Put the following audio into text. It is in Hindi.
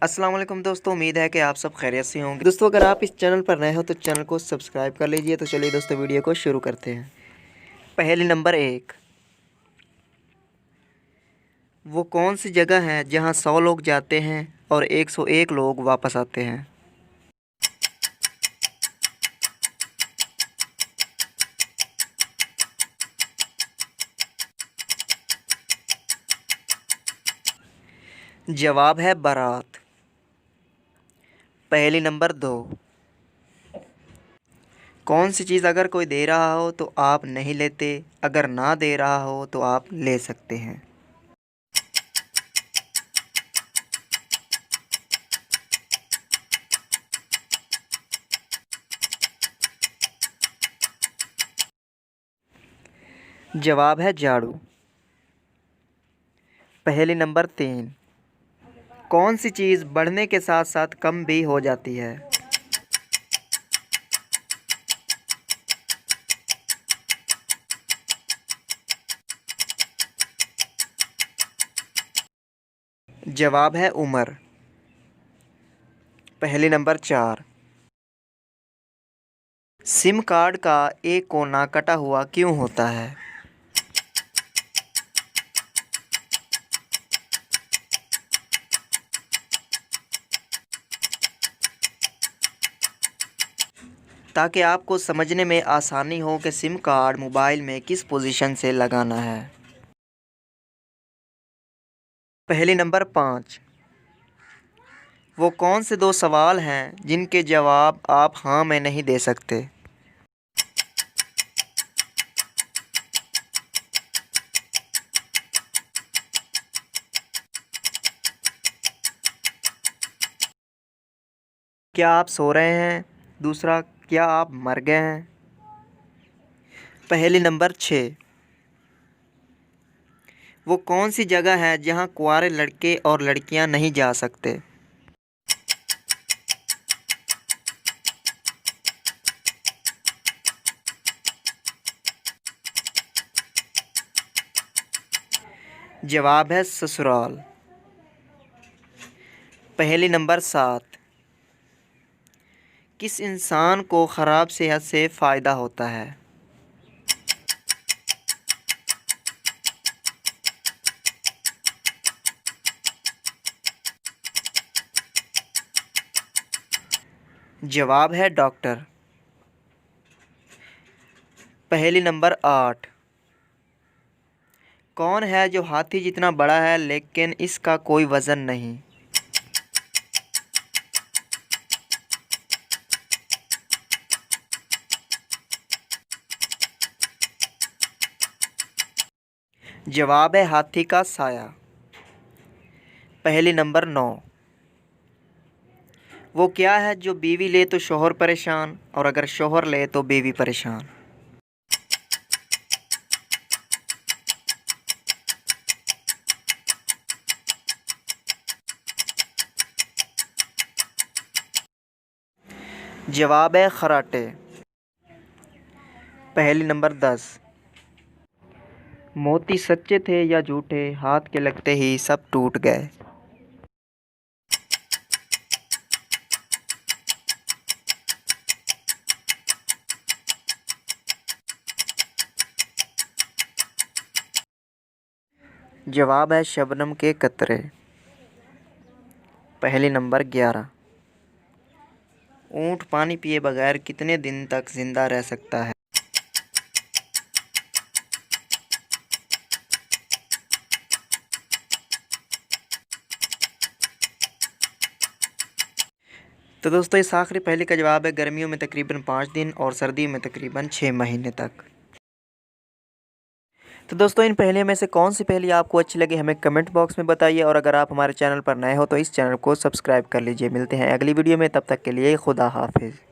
अस्सलाम वालेकुम दोस्तों, उम्मीद है कि आप सब खैरियत से होंगे। दोस्तों अगर आप इस चैनल पर नए हो तो चैनल को सब्सक्राइब कर लीजिए। तो चलिए दोस्तों वीडियो को शुरू करते हैं। पहेली नंबर 1, वो कौन सी जगह है जहां 100 लोग जाते हैं और 101 लोग वापस आते हैं। जवाब है बारात। पहेली नंबर 2, कौन सी चीज़ अगर कोई दे रहा हो तो आप नहीं लेते, अगर ना दे रहा हो तो आप ले सकते हैं। जवाब है झाड़ू। पहेली नंबर 3, कौन सी चीज़ बढ़ने के साथ साथ कम भी हो जाती है। जवाब है उम्र। पहेली नंबर 4, सिम कार्ड का एक कोना कटा हुआ क्यों होता है। ताकि आपको समझने में आसानी हो कि सिम कार्ड मोबाइल में किस पोजीशन से लगाना है। पहेली नंबर 5, वो कौन से 2 सवाल हैं जिनके जवाब आप हाँ में नहीं दे सकते। क्या आप सो रहे हैं? दूसरा, क्या आप मर गए हैं? पहेली नंबर 6, वो कौन सी जगह है जहां कुंवारे लड़के और लड़कियां नहीं जा सकते। जवाब है ससुराल। पहेली नंबर 7, किस इंसान को ख़राब सेहत से फ़ायदा होता है। जवाब है डॉक्टर। पहेली नंबर 8, कौन है जो हाथी जितना बड़ा है लेकिन इसका कोई वज़न नहीं। जवाब है हाथी का साया। पहेली नंबर 9, वो क्या है जो बीवी ले तो शौहर परेशान और अगर शौहर ले तो बीवी परेशान। जवाब है खराटे। पहेली नंबर 10, मोती सच्चे थे या झूठे, हाथ के लगते ही सब टूट गए। जवाब है शबनम के कतरे। पहेली नंबर 11, ऊँट पानी पिए बगैर कितने दिन तक जिंदा रह सकता है। तो दोस्तों इस आखिरी पहेली का जवाब है गर्मियों में तकरीबन 5 दिन और सर्दियों में तकरीबन 6 महीने तक। तो दोस्तों इन पहेलियों में से कौन सी पहेली आपको अच्छी लगी हमें कमेंट बॉक्स में बताइए। और अगर आप हमारे चैनल पर नए हो तो इस चैनल को सब्सक्राइब कर लीजिए। मिलते हैं अगली वीडियो में, तब तक के लिए खुदा हाफिज़।